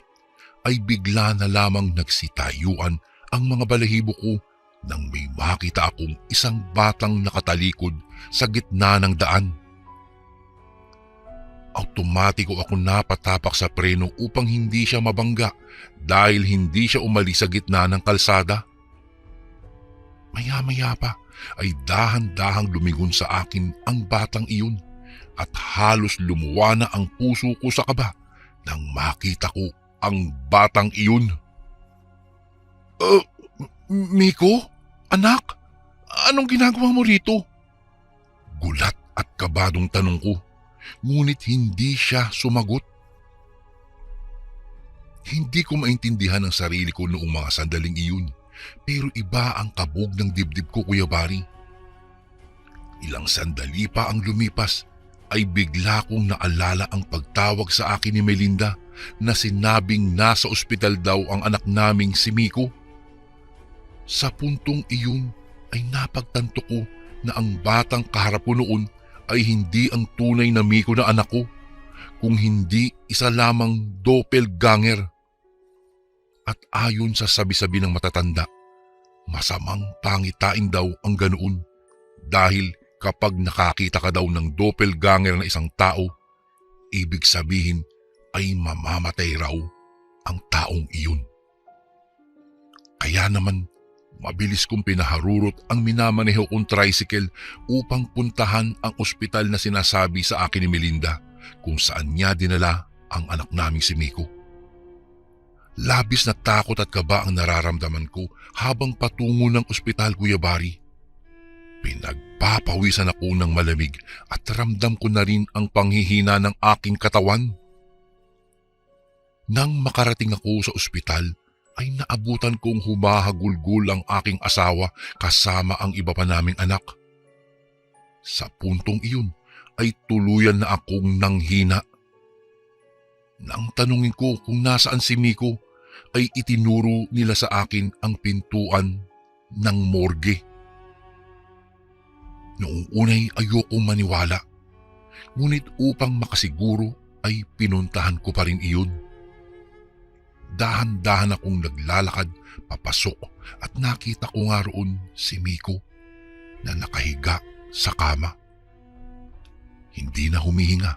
ay bigla na lamang nagsitayuan ang mga balahibo ko nang may makita akong isang batang nakatalikod sa gitna ng daan. Automatiko ako napatapak sa preno upang hindi siya mabangga dahil hindi siya umalis sa gitna ng kalsada. Maya-maya pa ay dahan-dahang lumingon sa akin ang batang iyon at halos lumuwa na ang puso ko sa kaba nang makita ko ang batang iyon. Miko? Anak? Anong ginagawa mo rito? Gulat at kabadong tanong ko, ngunit hindi siya sumagot. Hindi ko maintindihan ang sarili ko noong mga sandaling iyon, pero iba ang kabog ng dibdib ko, Kuya Bari. Ilang sandali pa ang lumipas ay bigla kong naalala ang pagtawag sa akin ni Melinda na sinabing nasa ospital daw ang anak naming si Miko. Sa puntong iyon ay napagtanto ko na ang batang kaharap ko noon ay hindi ang tunay na Miko na anak ko, kung hindi isa lamang doppelganger. At ayon sa sabi-sabi ng matatanda, masamang pangitain daw ang ganoon dahil kapag nakakita ka daw ng doppelganger na isang tao, ibig sabihin ay mamamatay raw ang taong iyon. Kaya naman, mabilis kong pinaharurot ang minamaneho kong tricycle upang puntahan ang ospital na sinasabi sa akin ni Melinda kung saan niya dinala ang anak naming si Miko. Labis na takot at kaba ang nararamdaman ko habang patungo ng ospital, Kuya Bari. Pinagpapawisan ako ng malamig at ramdam ko na rin ang panghihina ng aking katawan. Nang makarating ako sa ospital, ay naabutan kong humahagulgul ang aking asawa kasama ang iba pa naming anak. Sa puntong iyon ay tuluyan na akong nanghina. Nang tanungin ko kung nasaan si Miko, ay itinuro nila sa akin ang pintuan ng morgue. Noong unay ayokong maniwala, ngunit upang makasiguro ay pinuntahan ko pa rin iyon. Dahan-dahan akong naglalakad papasok at nakita ko nga roon si Miko na nakahiga sa kama. Hindi na humihinga.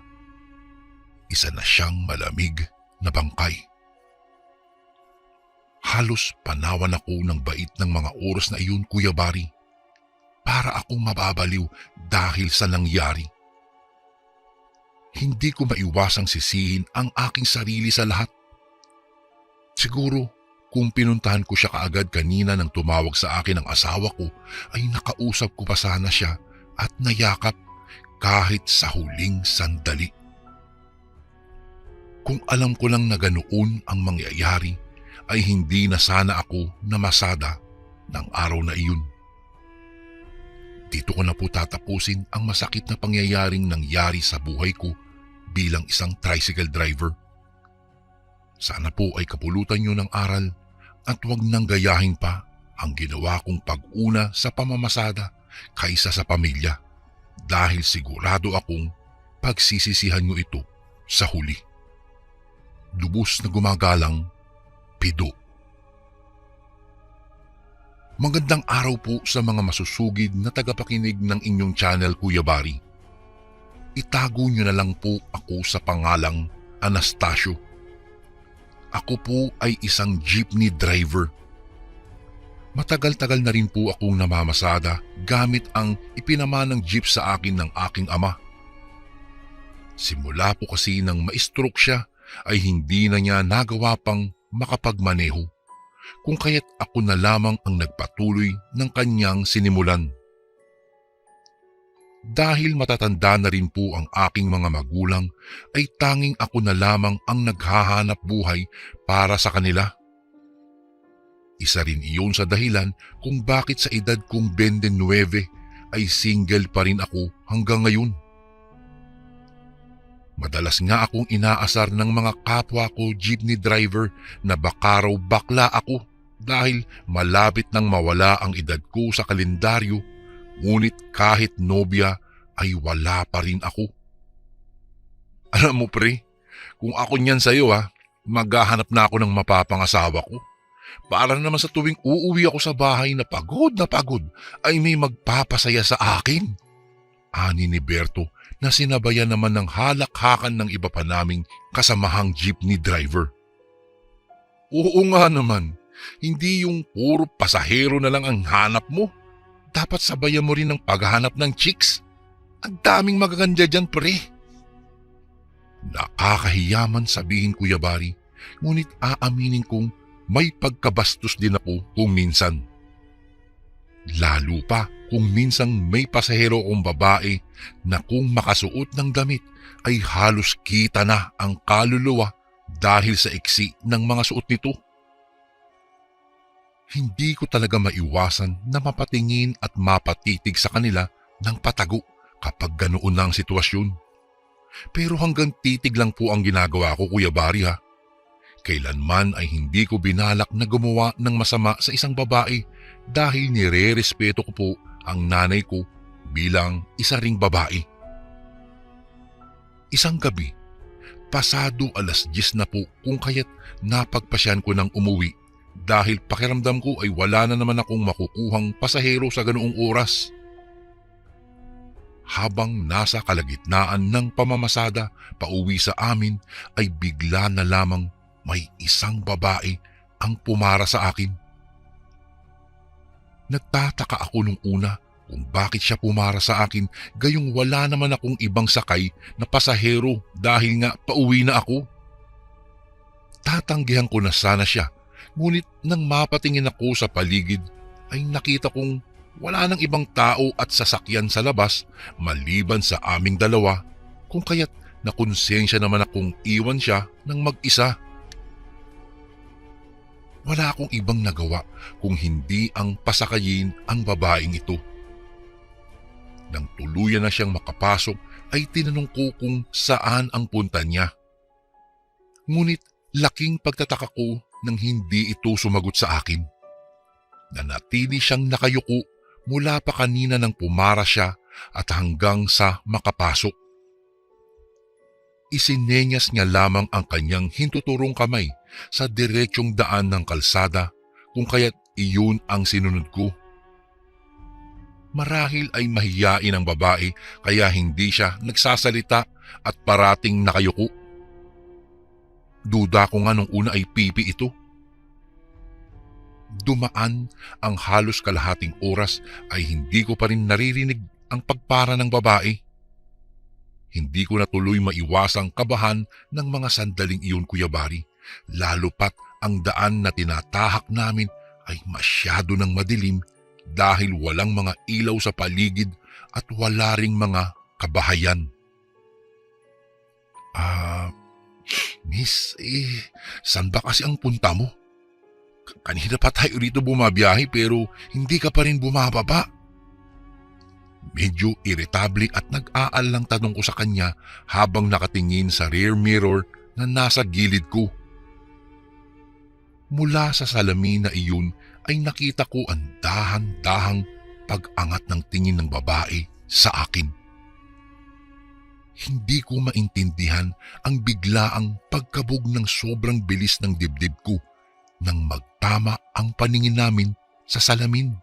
Isa na siyang malamig na bangkay. Halos panawan ako ng bait ng mga oras na iyon, Kuya Bari, para akong mababaliw dahil sa nangyari. Hindi ko maiwasang sisihin ang aking sarili sa lahat. Siguro kung pinuntahan ko siya kaagad kanina nang tumawag sa akin ang asawa ko, ay nakausap ko pa sana siya at nayakap kahit sa huling sandali. Kung alam ko lang na ganoon ang mangyayari, ay hindi na sana ako namasada ng araw na iyon. Dito ko na po tatapusin ang masakit na pangyayaring nangyari sa buhay ko bilang isang tricycle driver. Sana po ay kapulutan niyo ng aral at huwag nang gayahin pa ang ginawa kong pag-una sa pamamasada kaysa sa pamilya dahil sigurado akong pagsisisihan niyo ito sa huli. Lubos na gumagalang, Pido. Magandang araw po sa mga masusugid na tagapakinig ng inyong channel, Kuya Bari. Itago niyo na lang po ako sa pangalang Anastasio. Ako po ay isang jeepney driver. Matagal-tagal na rin po akong namamasada gamit ang ipinamanang jeep sa akin ng aking ama. Simula po kasi nang ma-stroke siya ay hindi na niya nagawa pang makapagmaneho, kung kaya't ako na lamang ang nagpatuloy ng kanyang sinimulan. Dahil matatanda na rin po ang aking mga magulang, ay tanging ako na lamang ang naghahanap buhay para sa kanila. Isa rin iyon sa dahilan kung bakit sa edad kong 29 ay single pa rin ako hanggang ngayon. Madalas nga akong inaasar ng mga kapwa ko jeepney driver na baka raw bakla ako dahil malapit nang mawala ang edad ko sa kalendaryo, ngunit kahit nobya ay wala pa rin ako. Alam mo pre, kung ako niyan sa'yo maghahanap na ako ng mapapangasawa ko. Para naman sa tuwing uuwi ako sa bahay na pagod ay may magpapasaya sa akin. Ani ni Berto na sinabayan naman ng halakhakan ng iba pa naming kasamahang jeepney driver. Oo nga naman, hindi yung puro pasahero na lang ang hanap mo. Dapat sabayan mo rin ng paghahanap ng chicks. Ang daming magaganda dyan, pre. Nakakahiyaman sabihin, Kuya Bari, ngunit aaminin kong may pagkabastos din ako kung minsan. Lalo pa kung minsang may pasahero kong babae na kung makasuot ng damit ay halos kita na ang kaluluwa dahil sa iksi ng mga suot nito. Hindi ko talaga maiwasan na mapatingin at mapatitig sa kanila ng patago kapag ganoon na ang sitwasyon. Pero hanggang titig lang po ang ginagawa ko, Kuya Bari ha. Kailanman ay hindi ko binalak na gumawa ng masama sa isang babae dahil nire-respeto ko po ang nanay ko bilang isa ring babae. Isang gabi, pasado 10:00 na po kung kaya't napagpasyan ko ng umuwi dahil pakiramdam ko ay wala na naman akong makukuhang pasahero sa ganoong oras. Habang nasa kalagitnaan ng pamamasada pauwi sa amin ay bigla na lamang may isang babae ang pumara sa akin. Nagtataka ako nung una kung bakit siya pumara sa akin gayong wala naman akong ibang sakay na pasahero dahil nga pauwi na ako. Tatanggihan ko na sana siya, ngunit nang mapatingin ako sa paligid ay nakita kong wala nang ibang tao at sasakyan sa labas maliban sa aming dalawa, kung kaya't nakonsensya naman akong iwan siya ng mag-isa. Wala akong ibang nagawa kung hindi ang pasakayin ang babaeng ito. Nang tuluyan na siyang makapasok ay tinanong ko kung saan ang punta niya. Ngunit laking pagtataka ko nang hindi ito sumagot sa akin. Nanatili siyang nakayuko mula pa kanina nang pumara siya at hanggang sa makapasok. Isinenyas niya lamang ang kanyang hintuturong kamay sa diretsyong daan ng kalsada, kung kaya't iyon ang sinunod ko. Marahil ay mahiyain ang babae kaya hindi siya nagsasalita at parating nakayuko. Duda ko nga nung una ay pipi ito. Dumaan ang halos kalahating oras ay hindi ko pa rin naririnig ang pagpara ng babae. Hindi ko na tuloy maiwasang kabahan ng mga sandaling iyon, Kuya Bari, lalo pat ang daan na tinatahak namin ay masyado ng madilim dahil walang mga ilaw sa paligid at wala ring mga kabahayan. Miss, saan ba kasi ang punta mo? Kanina pa tayo rito bumabiyahe pero hindi ka pa rin bumababa. Medyo irritable at nag-aalang tanong ko sa kanya habang nakatingin sa rear mirror na nasa gilid ko. Mula sa salamin na iyon ay nakita ko ang dahan-dahang pag-angat ng tingin ng babae sa akin. Hindi ko maintindihan ang biglaang pagkabog ng sobrang bilis ng dibdib ko nang magtama ang paningin namin sa salamin.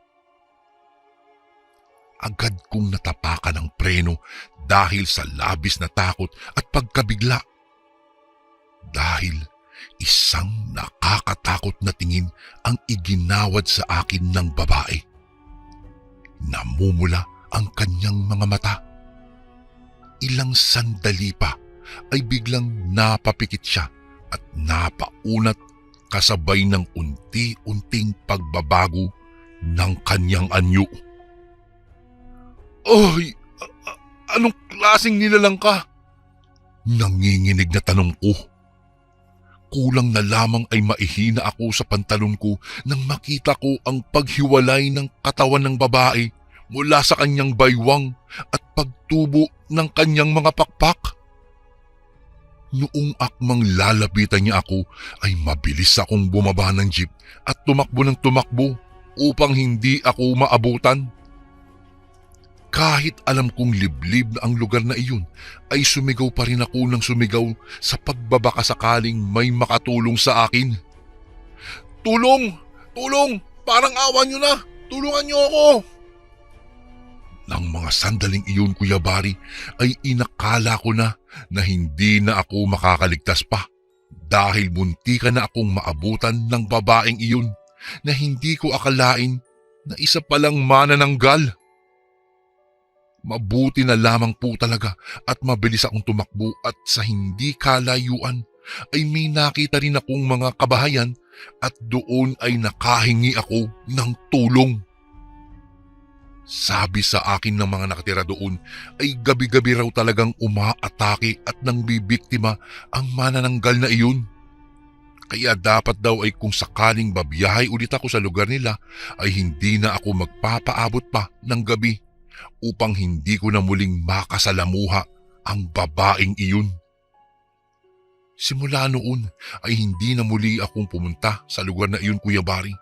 Agad kong natapakan ang preno dahil sa labis na takot at pagkabigla. Dahil isang nakakatakot na tingin ang iginawad sa akin ng babae. Namumula ang kanyang mga mata. Ilang sandali pa ay biglang napapikit siya at napaunat kasabay ng unti-unting pagbabago ng kanyang anyo. Ay, anong klaseng nilalang ka? Nanginginig na tanong ko. Kulang na lamang ay maihina ako sa pantalon ko nang makita ko ang paghiwalay ng katawan ng babae mula sa kanyang baywang at pagtubo ng kanyang mga pakpak. Noong akmang lalapitan niya ako ay mabilis akong bumaba ng jeep at tumakbo ng tumakbo upang hindi ako maabutan. Kahit alam kong liblib na ang lugar na iyon ay sumigaw pa rin ako ng sumigaw sa pagbabaka sakaling may makatulong sa akin. Tulong! Tulong! Parang awa niyo na! Tulungan niyo ako! Nang mga sandaling iyon, Kuya Bari, ay inakala ko na hindi na ako makakaligtas pa dahil muntikan na akong maabutan ng babaeng iyon na hindi ko akalain na isa palang manananggal. Mabuti na lamang po talaga at mabilis akong tumakbo at sa hindi kalayuan ay may nakita rin akong mga kabahayan at doon ay nakahingi ako ng tulong. Sabi sa akin ng mga nakatira doon ay gabi-gabi raw talagang umaatake at nang bibiktima ang manananggal na iyon. Kaya dapat daw ay kung sakaling babiyahe ulit ako sa lugar nila ay hindi na ako magpapaabot pa ng gabi upang hindi ko na muling makasalamuha ang babaeng iyon. Simula noon ay hindi na muli akong pumunta sa lugar na iyon, Kuya Bari.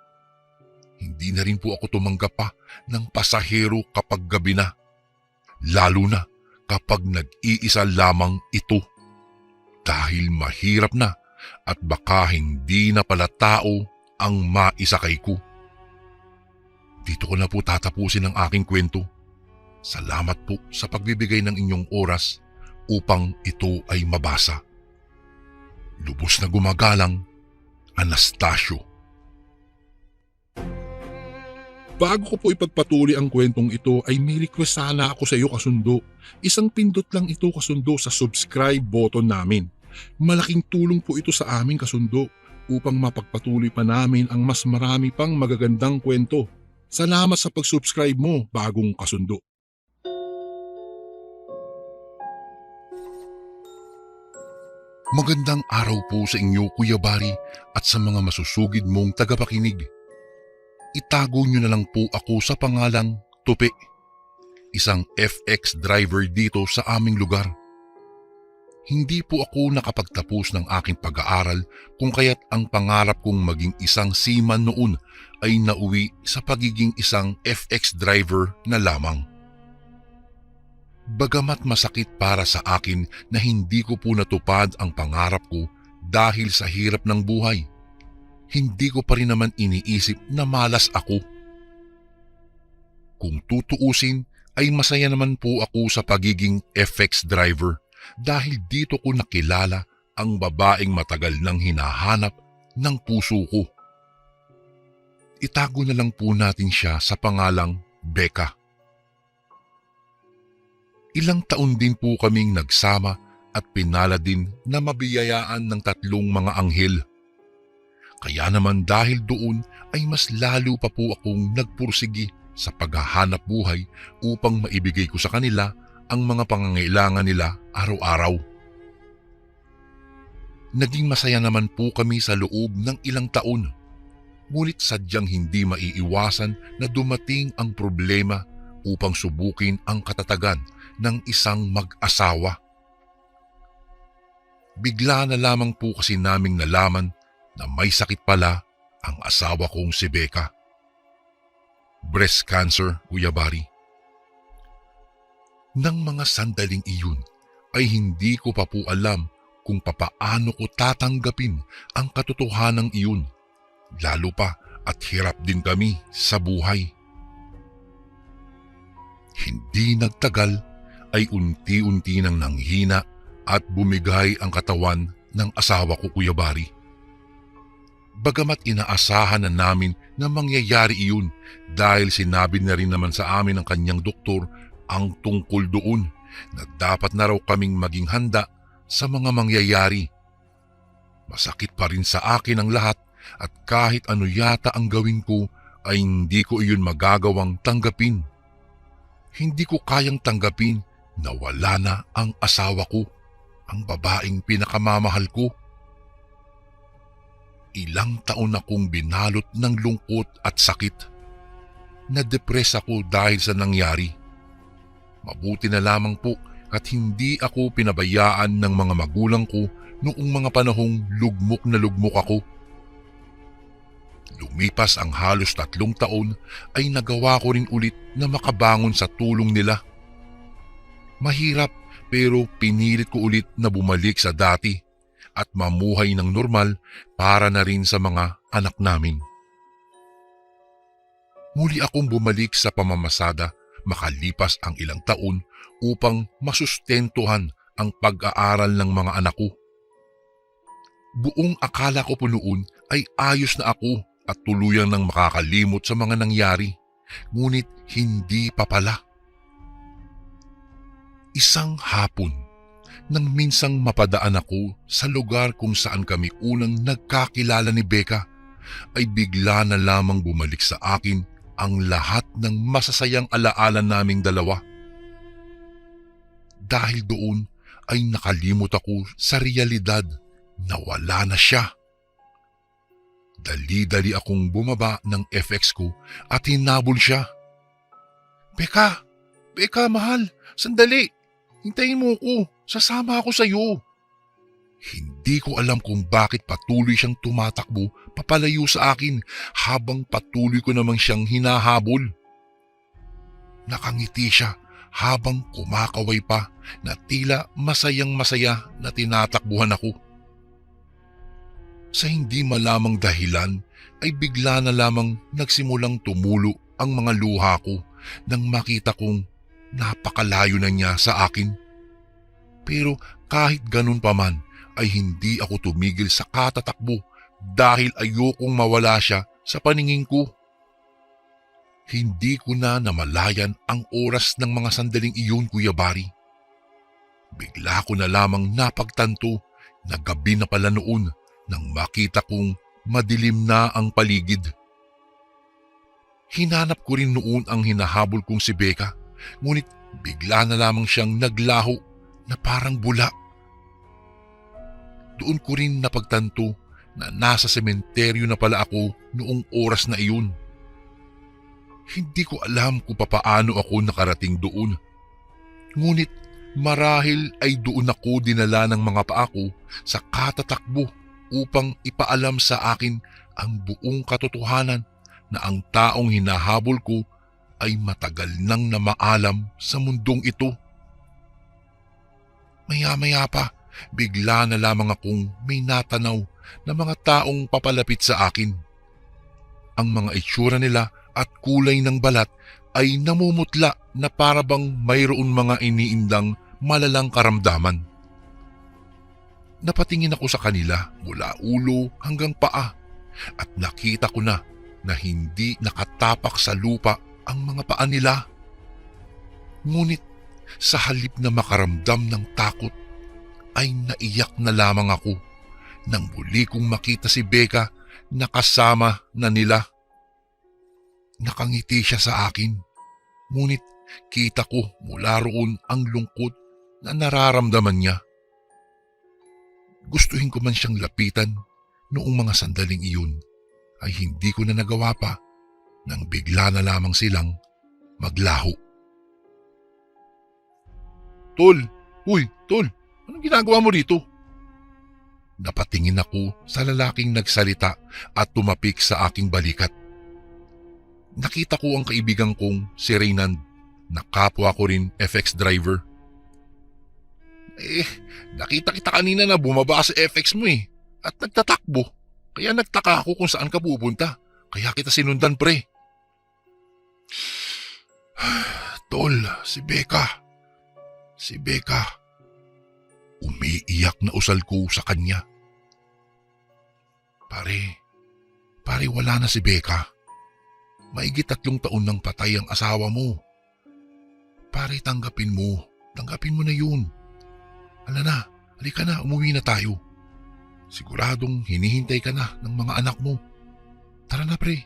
Hindi na rin po ako tumanggap pa ng pasahero kapag gabi na lalo na kapag nag-iisa lamang ito. Dahil mahirap na at baka hindi na pala tao ang maisakay ko. Dito ko na po tatapusin ang aking kwento. Salamat po sa pagbibigay ng inyong oras upang ito ay mabasa. Lubos na gumagalang, Anastasio. Bago ko po ipagpatuloy ang kwentong ito ay may request sana ako sa iyo kasundo. Isang pindot lang ito kasundo sa subscribe button namin. Malaking tulong po ito sa amin kasundo upang mapagpatuloy pa namin ang mas marami pang magagandang kwento. Salamat sa pag-subscribe mo, bagong kasundo. Magandang araw po sa inyo, Kuya Bari, at sa mga masusugid mong tagapakinig. Itago niyo na lang po ako sa pangalang Tupi, isang FX driver dito sa aming lugar. Hindi po ako nakapagtapos ng aking pag-aaral kung kaya't ang pangarap kong maging isang seaman noon ay nauwi sa pagiging isang FX driver na lamang. Bagamat masakit para sa akin na hindi ko po natupad ang pangarap ko dahil sa hirap ng buhay, hindi ko pa rin naman iniisip na malas ako. Kung tutuusin ay masaya naman po ako sa pagiging FX driver dahil dito ko nakilala ang babaeng matagal nang hinahanap ng puso ko. Itago na lang po natin siya sa pangalang Becca. Ilang taon din po kaming nagsama at pinala din na mabiyayaan ng 3 mga anghel. Kaya naman dahil doon ay mas lalo pa po akong nagpursigi sa paghahanap buhay upang maibigay ko sa kanila ang mga pangangailangan nila araw-araw. Naging masaya naman po kami sa loob ng ilang taon, ngunit sadyang hindi maiiwasan na dumating ang problema upang subukin ang katatagan ng isang mag-asawa. Bigla na lamang po kasi naming nalaman na may sakit pala ang asawa kong si Becca. Breast cancer, Kuya Bari. Nang mga sandaling iyon ay hindi ko pa po alam kung papaano ko tatanggapin ang katotohanan iyon, lalo pa at hirap din kami sa buhay. Hindi nagtagal ay unti-unti nang nanghina at bumigay ang katawan ng asawa ko, Kuya Bari. Bagamat inaasahan na namin na mangyayari iyon dahil sinabi na rin naman sa amin ng kanyang doktor ang tungkol doon na dapat na raw kaming maging handa sa mga mangyayari. Masakit pa rin sa akin ang lahat at kahit ano yata ang gawin ko ay hindi ko iyon magagawang tanggapin. Hindi ko kayang tanggapin na wala na ang asawa ko, ang babaeng pinakamamahal ko. Ilang taon akong binalot ng lungkot at sakit. Na-depress ako dahil sa nangyari. Mabuti na lamang po at hindi ako pinabayaan ng mga magulang ko noong mga panahong lugmok na lugmok ako. Lumipas ang halos 3 taon ay nagawa ko rin ulit na makabangon sa tulong nila. Mahirap pero pinilit ko ulit na bumalik sa dati at mamuhay ng normal para na rin sa mga anak namin. Muli akong bumalik sa pamamasada makalipas ang ilang taon upang masustentuhan ang pag-aaral ng mga anak ko. Buong akala ko po noon ay ayos na ako at tuluyang nang makakalimot sa mga nangyari, ngunit hindi pa pala. Isang hapon, nang minsang mapadaan ako sa lugar kung saan kami unang nagkakilala ni Becca, ay bigla na lamang bumalik sa akin ang lahat ng masasayang alaala naming dalawa. Dahil doon ay nakalimot ako sa realidad na wala na siya. Dali-dali akong bumaba ng FX ko at hinabol siya. Becca! Becca, mahal! Sandali! Hintayin mo ko! Sasama ako sa iyo! Hindi ko alam kung bakit patuloy siyang tumatakbo papalayo sa akin habang patuloy ko namang siyang hinahabol. Nakangiti siya habang kumakaway pa na tila masayang masaya na tinatakbuhan ako. Sa hindi malamang dahilan ay bigla na lamang nagsimulang tumulo ang mga luha ko nang makita kong napakalayo na niya sa akin. Pero kahit ganun pa man ay hindi ako tumigil sa katatakbo dahil ayokong mawala siya sa paningin ko. Hindi ko na namalayan ang oras ng mga sandaling iyon, Kuya Bari. Bigla ko na lamang napagtanto na gabi na pala noon nang makita kong madilim na ang paligid. Hinanap ko rin noon ang hinahabol kong si Becca, ngunit bigla na lamang siyang naglaho na parang bula. Doon ko rin napagtanto na nasa sementeryo na pala ako noong oras na iyon. Hindi ko alam kung papaano ako nakarating doon. Ngunit marahil ay doon ako dinala ng mga paa ko sa katatakbo upang ipaalam sa akin ang buong katotohanan na ang taong hinahabol ko ay matagal nang namaalam sa mundong ito. Maya-maya pa, bigla na lamang akong may natanaw na mga taong papalapit sa akin. Ang mga itsura nila at kulay ng balat ay namumutla na parabang mayroon mga iniindang malalang karamdaman. Napatingin ako sa kanila mula ulo hanggang paa at nakita ko na hindi nakatapak sa lupa ang mga paa nila. Ngunit sa halip na makaramdam ng takot ay naiyak na lamang ako nang muli kong makita si Becca na kasama na nila. Nakangiti siya sa akin, ngunit kita ko mula roon ang lungkot na nararamdaman niya. Gustuhin ko man siyang lapitan noong mga sandaling iyon ay hindi ko na nagawa pa nang bigla na lamang silang maglaho. Tol! Uy, Tol! Anong ginagawa mo rito? Napatingin ako sa lalaking nagsalita at tumapik sa aking balikat. Nakita ko ang kaibigan kong si Reynand na kapwa ko rin FX driver. Nakita kita kanina na bumaba sa FX mo at nagtatakbo. Kaya nagtaka ako kung saan ka pupunta. Kaya kita sinundan, pre. Tol, si Becca. Si Becca. Umiiyak na usal ko sa kanya. Pare wala na si Becca. Maigit 3 taon nang patay ang asawa mo. Pare, tanggapin mo na yun. Hala na, halika na, umuwi na tayo. Siguradong hinihintay ka na ng mga anak mo. Tara na, pre.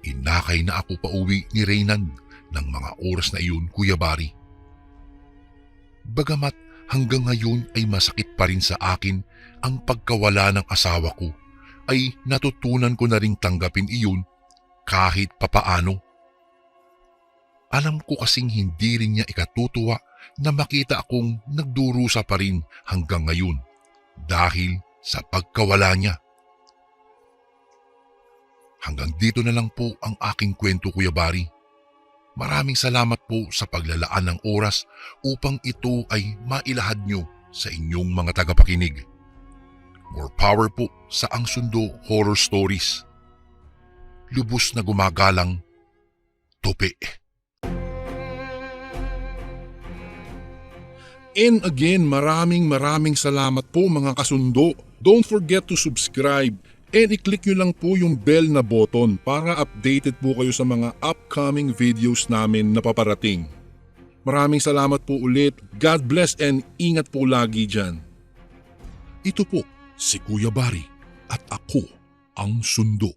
Inakay na ako pauwi ni Reynand ng mga oras na iyon, Kuya Bari. Bagamat hanggang ngayon ay masakit pa rin sa akin ang pagkawala ng asawa ko, ay natutunan ko na ring tanggapin iyon kahit papaano. Alam ko kasing hindi rin niya ikatutuwa na makita akong nagdurusa pa rin hanggang ngayon dahil sa pagkawala niya. Hanggang dito na lang po ang aking kwento, Kuya Bari. Maraming salamat po sa paglalaan ng oras upang ito ay mailahad nyo sa inyong mga tagapakinig. More power po sa Ang Sundo Horror Stories. Lubos na gumagalang, Tope. And again, maraming salamat po mga kasundo. Don't forget to subscribe and i-click nyo lang po yung bell na button para updated po kayo sa mga upcoming videos namin na paparating. Maraming salamat po ulit. God bless and ingat po lagi dyan. Ito po si Kuya Bari at ako ang Sundo.